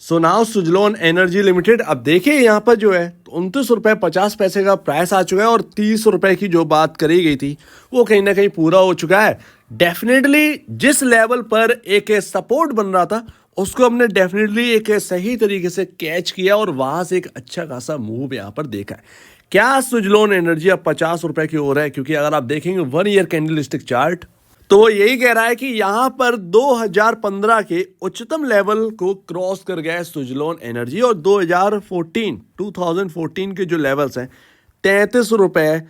So now Suzlon energy limited, अब देखिए यहाँ पर जो है 29 रुपये 50 पैसे का प्राइस आ चुका है और 30 रुपये की जो बात करी गई थी वो कहीं ना कहीं पूरा हो चुका है। डेफिनेटली जिस लेवल पर एक सपोर्ट बन रहा था उसको हमने डेफिनेटली एक सही तरीके से कैच किया और वहां से एक अच्छा खासा मूव यहाँ पर देखा है। क्या सुजलोन एनर्जी अब 50 रुपये की ओर है? क्योंकि अगर आप देखेंगे 1 ईयर कैंडलस्टिक चार्ट तो वो यही कह रहा है कि यहां पर 2015 के उच्चतम लेवल को क्रॉस कर गया है सुजलोन एनर्जी और 2014 के जो लेवल्स हैं 33 रुपये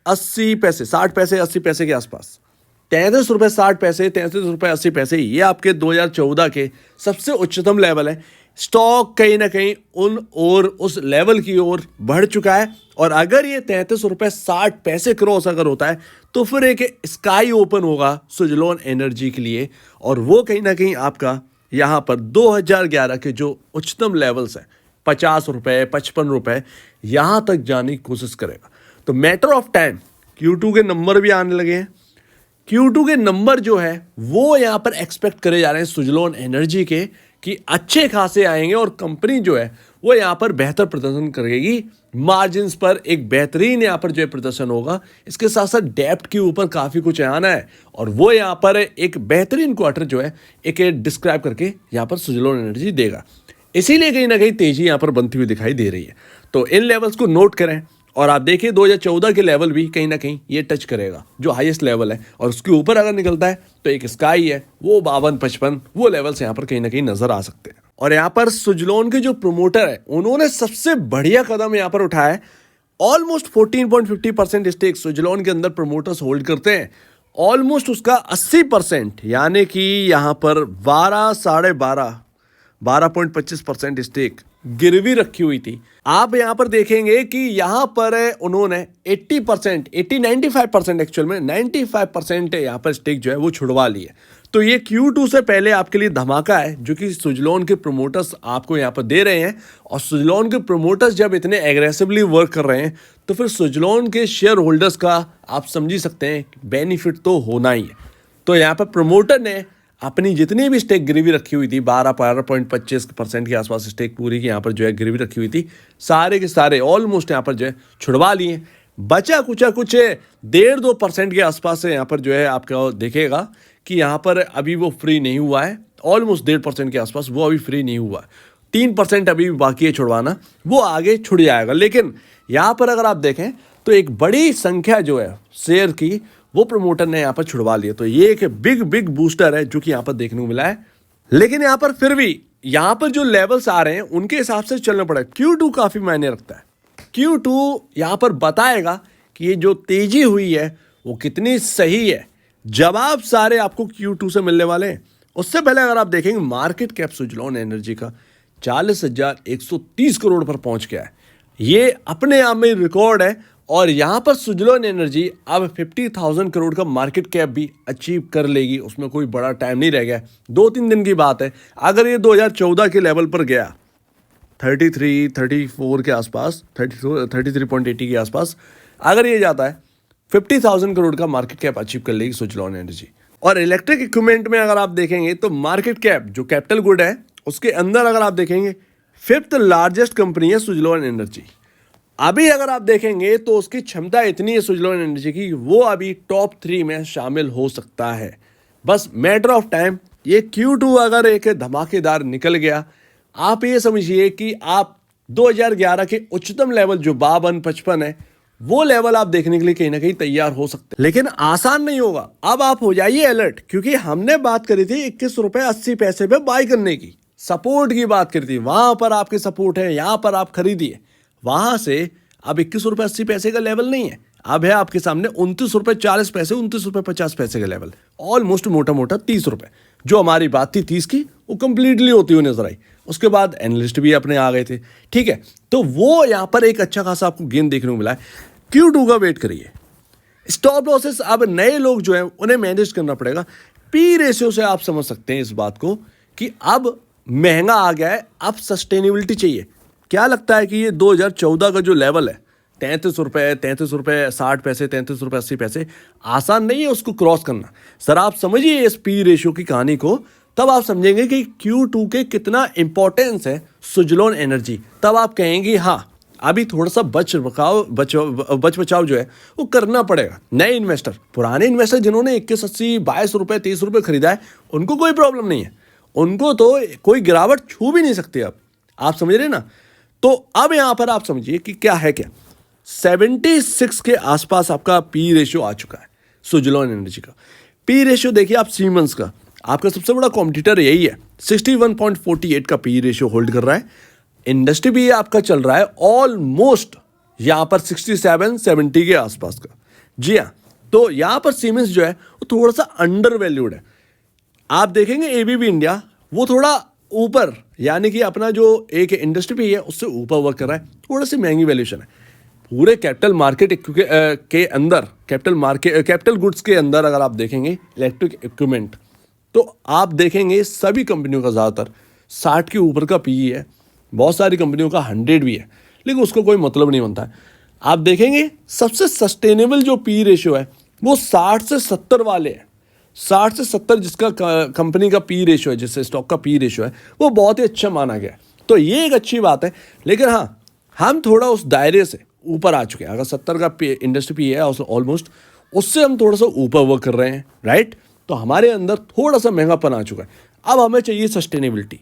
80 पैसे 60 पैसे 80 पैसे के आसपास, 33 रुपये 60 पैसे 33 रुपये 80 पैसे, ये आपके 2014 के सबसे उच्चतम लेवल है। स्टॉक कहीं ना कहीं उस लेवल की ओर बढ़ चुका है और अगर ये 33 रुपये 60 पैसे क्रॉस अगर होता है तो फिर एक स्काई ओपन होगा सुजलोन एनर्जी के लिए और वो कहीं ना कहीं आपका यहाँ पर 2011 के जो उच्चतम लेवल्स हैं 50 रुपये 55 रुपये यहाँ तक जाने की कोशिश करेगा। तो मैटर ऑफ टाइम Q2 के नंबर भी आने लगे हैं। Q2 के नंबर जो है वो यहाँ पर एक्सपेक्ट करे जा रहे हैं सुजलोन एनर्जी के कि अच्छे खासे आएंगे और कंपनी जो है वो यहाँ पर बेहतर प्रदर्शन करेगी। मार्जिन्स पर एक बेहतरीन यहाँ पर जो है प्रदर्शन होगा। इसके साथ साथ डेप्ट के ऊपर काफ़ी कुछ आना है और वो यहाँ पर एक बेहतरीन क्वार्टर जो है एक डिस्क्राइब करके यहाँ पर सुजलोन एनर्जी देगा। इसीलिए कहीं ना कहीं तेजी यहाँ पर बनती हुई दिखाई दे रही है। तो इन लेवल्स को नोट करें और आप देखिए 2014 के लेवल भी कहीं ना कहीं ये टच करेगा जो हाईएस्ट लेवल है और उसके ऊपर अगर निकलता है तो एक स्काई है वो 52-55 वो लेवल्स यहाँ पर कहीं ना कहीं नजर आ सकते हैं। और यहाँ पर सुजलोन के जो प्रमोटर है उन्होंने सबसे बढ़िया कदम यहाँ पर उठाया है। ऑलमोस्ट 14.50% स्टेक सुजलोन के अंदर प्रमोटर्स होल्ड करते हैं। ऑलमोस्ट उसका 80% यानी कि यहाँ पर 12.25% स्टेक गिरवी रखी हुई थी। आप यहां पर देखेंगे कि यहां पर उन्होंने 95% एक्चुअल में 95% यहां पर स्टेक जो है वो छुड़वा ली है। तो ये Q2 से पहले आपके लिए धमाका है जो कि सुजलोन के प्रमोटर्स आपको यहां पर दे रहे हैं और सुजलोन के प्रमोटर्स जब इतने एग्रेसिवली वर्क कर रहे हैं तो फिर सुजलोन के शेयर होल्डर्स का आप समझ सकते हैं बेनिफिट तो होना ही है। तो यहाँ पर प्रमोटर ने अपनी जितनी भी स्टेक गिरवी रखी हुई थी 12.25% के आसपास स्टेक पूरी की यहाँ पर जो है गिरवी रखी हुई थी सारे के सारे ऑलमोस्ट यहाँ पर जो है छुड़वा लिए। बचा कुछ 1.5-2% के आसपास से यहाँ पर जो है आपका देखेगा कि यहाँ पर अभी वो फ्री नहीं हुआ है। ऑलमोस्ट 1.5% के आसपास वो अभी फ्री नहीं हुआ है। 3% अभी बाकी है छुड़वाना, वो आगे छुड़ जाएगा। लेकिन यहाँ पर अगर आप देखें तो एक बड़ी संख्या जो है शेयर की वो प्रमोटर ने यहाँ पर छुड़वा लिया। तो ये एक बिग बूस्टर है जो कि यहाँ पर देखने को मिला है। लेकिन यहाँ पर फिर भी यहाँ पर जो लेवल्स आ रहे हैं उनके हिसाब से चलना पड़ेगा। Q2 काफी मायने रखता है। Q2 यहाँ पर बताएगा कि ये जो तेजी हुई है वो कितनी सही है। जवाब सारे आपको Q2 से मिलने वाले हैं। उससे पहले अगर आप देखेंगे मार्केट कैप सुजलोन एनर्जी का 40,130 करोड़ पर पहुंच गया है। ये अपने आप में रिकॉर्ड है और यहाँ पर सुजलोन एनर्जी अब 50,000 करोड़ का मार्केट कैप भी अचीव कर लेगी। उसमें कोई बड़ा टाइम नहीं रह गया, 2-3 दिन की बात है। अगर ये 2014 के लेवल पर गया 33-34 के आसपास 33.80 के आसपास अगर ये जाता है 50,000 करोड़ का मार्केट कैप अचीव कर लेगी सुजलोन एनर्जी। और इलेक्ट्रिक इक्विपमेंट में अगर आप देखेंगे तो मार्केट कैप जो कैपिटल गुड है उसके अंदर अगर आप देखेंगे 5th लार्जेस्ट कंपनी है सुजलोन एनर्जी। अभी अगर आप देखेंगे तो उसकी क्षमता इतनी है सुजलोन एनर्जी की वो अभी टॉप 3 में शामिल हो सकता है। बस मैटर ऑफ टाइम। ये Q2 अगर एक धमाकेदार निकल गया, आप ये समझिए कि आप 2011 के उच्चतम लेवल जो 52-55 है वो लेवल आप देखने के लिए कहीं ना कहीं तैयार हो सकते हैं। लेकिन आसान नहीं होगा। अब आप हो जाइए अलर्ट क्योंकि हमने बात करी थी 21 रुपये 80 पैसे पे बाय करने की, सपोर्ट की बात करी थी। वहां पर आपके सपोर्ट है, यहां पर आप खरीदिए। वहां से अब 21 रुपये 80 पैसे का लेवल नहीं है, अब है आपके सामने 29 रुपये 40 पैसे 29 रुपये 50 पैसे का लेवल। ऑलमोस्ट मोटा मोटा 30 रुपये। जो हमारी बात थी 30 की वो कंप्लीटली होती हुई नजर आई। उसके बाद एनालिस्ट भी अपने आ गए थे। ठीक है, तो वो यहाँ पर एक अच्छा खासा आपको गेन देखने को मिला है। Q2 का वेट करिए। स्टॉप लॉसेस अब नए लोग जो हैं उन्हें मैनेज करना पड़ेगा। पी रेशियो से आप समझ सकते हैं इस बात को कि अब महंगा आ गया है, अब सस्टेनेबिलिटी चाहिए। क्या लगता है कि ये 2014 का जो लेवल है 33 रुपये 60 पैसे 33 रुपये 80 पैसे आसान नहीं है उसको क्रॉस करना। सर आप समझिए इस पी रेशियो की कहानी को। तब आप समझेंगे कि Q2 के कितना इंपॉर्टेंस है सुजलॉन एनर्जी। तब आप कहेंगे हाँ अभी थोड़ा सा बच बचाव जो है वो करना पड़ेगा। नए इन्वेस्टर, पुराने इन्वेस्टर जिन्होंने 21.80 22 रुपये 30 रुपये खरीदा है, उनको कोई प्रॉब्लम नहीं है, उनको तो कोई गिरावट छू भी नहीं सकती। अब आप समझ रहे ना। तो अब यहां पर आप समझिए कि क्या है, क्या 76 के आसपास आपका पी रेशियो आ चुका है सुजलॉन एनर्जी का। पी रेशियो देखिए आप, सीमेंस का आपका सबसे बड़ा कॉम्पिटिटर यही है, 61.48 का पी रेशियो होल्ड कर रहा है। इंडस्ट्री भी आपका चल रहा है ऑलमोस्ट यहां पर 67-70 के आसपास का। जी हाँ, तो यहां पर सीमेंस जो है वो थोड़ा सा अंडर वैल्यूड है। आप देखेंगे एबीबी इंडिया वो थोड़ा ऊपर, यानी कि अपना जो एक इंडस्ट्री भी है उससे ऊपर वर्क कर रहा है, थोड़ा सी महंगी वैल्यूएशन है। पूरे कैपिटल मार्केट के अंदर, कैपिटल गुड्स के अंदर अगर आप देखेंगे इलेक्ट्रिक इक्विपमेंट, तो आप देखेंगे सभी कंपनियों का ज़्यादातर 60 के ऊपर का पीई है, बहुत सारी कंपनियों का 100 भी है, लेकिन उसको कोई मतलब नहीं बनता है। आप देखेंगे सबसे सस्टेनेबल जो पी रेशियो है वो 60 से 70 वाले हैं। 60 से 70 जिसका कंपनी का पी रेशियो है, जिससे स्टॉक का पी रेशियो है, वो बहुत ही अच्छा माना गया है। तो ये एक अच्छी बात है। लेकिन हाँ, हम थोड़ा उस दायरे से ऊपर आ चुके हैं। अगर 70 का इंडस्ट्री पी है ऑलमोस्ट, उससे हम थोड़ा सा ऊपर वर्क कर रहे हैं, राइट। तो हमारे अंदर थोड़ा सा महंगापन आ चुका है। अब हमें चाहिए सस्टेनेबिलिटी,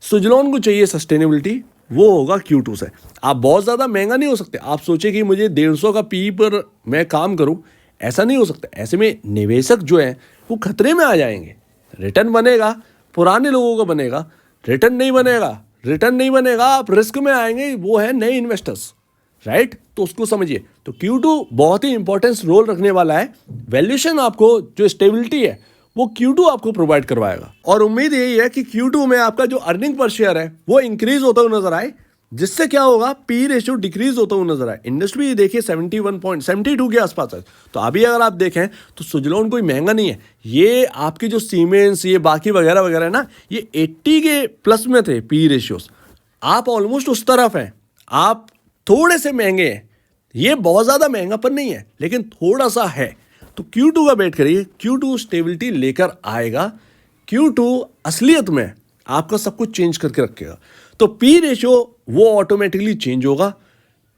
सुजलॉन को चाहिए सस्टेनेबिलिटी, वो होगा Q2 से। आप बहुत ज़्यादा महंगा नहीं हो सकते। आप सोचे कि मुझे 150 का पी पर मैं काम करूं, ऐसा नहीं हो सकता। ऐसे में निवेशक जो है वो खतरे में आ जाएंगे। रिटर्न बनेगा पुराने लोगों का बनेगा, रिटर्न नहीं बनेगा, आप रिस्क में आएंगे। वो है नए इन्वेस्टर्स, राइट। तो उसको समझिए। तो Q2 बहुत ही इंपॉर्टेंस रोल रखने वाला है। वैल्यूएशन आपको जो स्टेबिलिटी है वो Q2 आपको प्रोवाइड करवाएगा। और उम्मीद यही है कि Q2 में आपका जो अर्निंग पर शेयर है वो इंक्रीज होता हुआ नजर आए, जिससे क्या होगा, पी रेशियो डिक्रीज होता हुआ नजर आए। इंडस्ट्री देखिए 71.72 के आसपास है। तो अभी अगर आप देखें तो सुजलॉन कोई महंगा नहीं है। ये आपकी जो सीमेंस, ये बाकी वगैरह वगैरह ना, ये 80 के प्लस में थे पी रेशियोज। आप ऑलमोस्ट उस तरफ हैं, आप थोड़े से महंगे हैं। ये बहुत ज़्यादा महंगा पर नहीं है, लेकिन थोड़ा सा है। तो Q2 का वेट करिए, Q2 स्टेबिलिटी लेकर आएगा। Q2 असलियत में आपका सब कुछ चेंज करके रखेगा। तो पी रेशियो वो ऑटोमेटिकली चेंज होगा।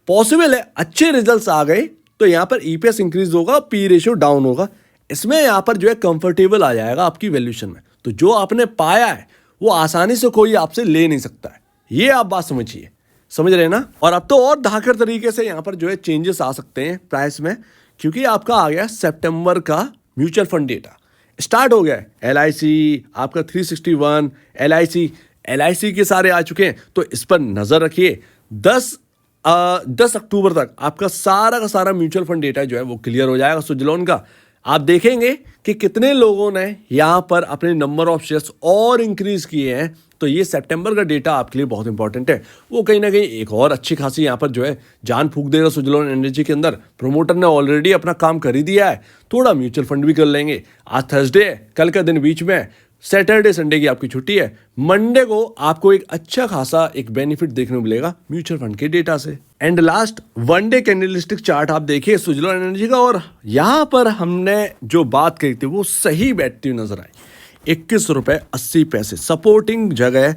पॉसिबल है अच्छे रिजल्ट्स आ गए तो यहाँ पर EPS इंक्रीज होगा, पी रेशियो डाउन होगा। इसमें यहाँ पर जो है कंफर्टेबल आ जाएगा आपकी वैल्यूएशन में। तो जो आपने पाया है वो आसानी से कोई आपसे ले नहीं सकता है। ये आप बात समझिए, समझ रहे हैं ना। और अब तो और धाकर तरीके से यहाँ पर जो है चेंजेस आ सकते हैं प्राइस में, क्योंकि आपका आ गया सितंबर का म्यूचुअल फंड डेटा स्टार्ट हो गया है। LIC आपका 361, LIC के सारे आ चुके हैं। तो इस पर नजर रखिए। 10 अक्टूबर तक आपका सारा का सारा म्यूचुअल फंड डेटा जो है वो क्लियर हो जाएगा सुजलॉन का। आप देखेंगे कि कितने लोगों ने यहाँ पर अपने नंबर ऑफ शेयर्स और इंक्रीज किए हैं। तो ये सितंबर का डेटा आपके लिए बहुत इंपॉर्टेंट है। वो कहीं ना कहीं एक और अच्छी खासी यहाँ पर जो है जान फूंक देगा सुजलॉन एनर्जी के अंदर। प्रोमोटर ने ऑलरेडी अपना काम कर ही दिया है, थोड़ा म्यूचुअल फंड भी कर लेंगे। आज थर्सडे है, कल का दिन बीच में, सैटरडे संडे की आपकी छुट्टी है। मंडे को आपको एक अच्छा खासा एक बेनिफिट देखने को मिलेगा म्यूचुअल फंड के डेटा से। And last, one day candlestick chart आप देखिए सुजलॉन एनर्जी का, और यहाँ पर हमने जो बात करी थी वो सही बैठती हुई नजर आई। 21.80 सपोर्टिंग जगह।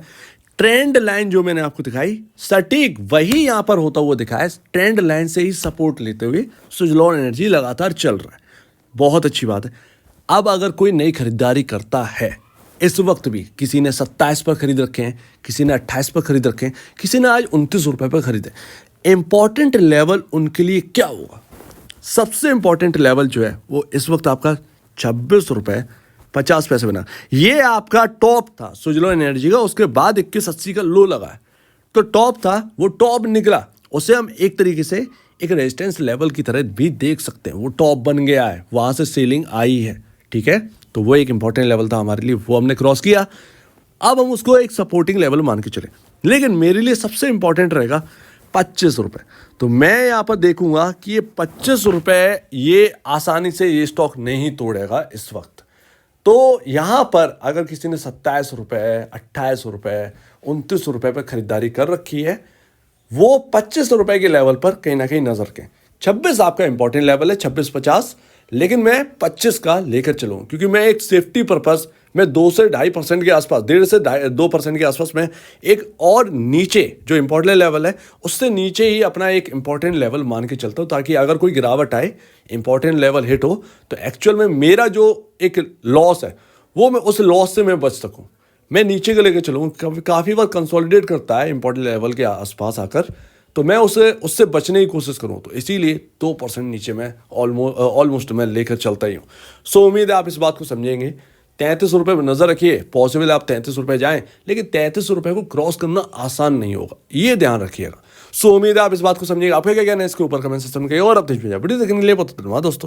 ट्रेंड लाइन जो मैंने आपको दिखाई सटीक वही यहां पर होता हुआ दिखा है। ट्रेंड लाइन से ही सपोर्ट लेते हुए सुजलॉन एनर्जी लगातार चल रहा है। बहुत अच्छी बात है। अब अगर कोई नई खरीदारी करता है, इस वक्त भी किसी ने 27 पर खरीद रखे हैं, किसी ने 28 पर खरीद रखे हैं, किसी ने आज 29 रुपए पर खरीदे। इंपॉर्टेंट लेवल उनके लिए क्या होगा? सबसे इंपॉर्टेंट लेवल जो है वो इस वक्त आपका 26.50 बना। ये आपका टॉप था सुजलॉन एनर्जी का। उसके बाद 21.80 का लो लगा है। तो टॉप था, वो टॉप निकला, उसे हम एक तरीके से एक रेजिस्टेंस लेवल की तरह भी देख सकते हैं। वो टॉप बन गया है, वहां से सेलिंग आई है, ठीक है। तो वो एक इंपॉर्टेंट लेवल था हमारे लिए, वो हमने क्रॉस किया। अब हम उसको एक सपोर्टिंग लेवल मान के चले। लेकिन मेरे लिए सबसे इंपॉर्टेंट रहेगा 25 रुपए। तो मैं यहाँ पर देखूंगा कि ये 25 रुपए ये आसानी से ये स्टॉक नहीं तोड़ेगा इस वक्त। तो यहाँ पर अगर किसी ने 27 रुपए, 28 रुपए, 29 रुपए पर खरीदारी कर रखी है, वो 25 रुपए के लेवल पर कहीं ना कहीं नजर रखें। 26 आपका इंपॉर्टेंट लेवल है, 26.50, लेकिन मैं 25 का लेकर चलूँ, क्योंकि मैं एक सेफ्टी पर्पस मैं 2 से 2.5% के आसपास, 1.5 से 2% के आसपास मैं एक और नीचे जो इंपॉर्टेंट लेवल है उससे नीचे ही अपना एक इंपॉर्टेंट लेवल मान के चलता हूँ, ताकि अगर कोई गिरावट आए, इंपॉर्टेंट लेवल हिट हो, तो एक्चुअल में मेरा जो एक लॉस है वो मैं उस लॉस से मैं बच सकूं, मैं नीचे को लेकर चलूँ। काफ़ी बार कंसोलिडेट करता है इंपॉर्टेंट लेवल के आसपास आकर, तो मैं उससे बचने की कोशिश करूँ, तो इसीलिए 2% नीचे मैं ऑलमोस्ट मैं लेकर चलता ही हूँ। सो उम्मीद है आप इस बात को समझेंगे। 33 रुपये में नजर रखिए, पॉसिबल है आप 33 रुपये जाएं, लेकिन 33 रुपये को क्रॉस करना आसान नहीं होगा, ये ध्यान रखिएगा। सो उम्मीद है आप इस बात को समझिएगा। आपका क्या कहना है इसके ऊपर कमेंट सेक्शन में, और आप वीडियो देखने के लिए बहुत धन्यवाद दोस्तों।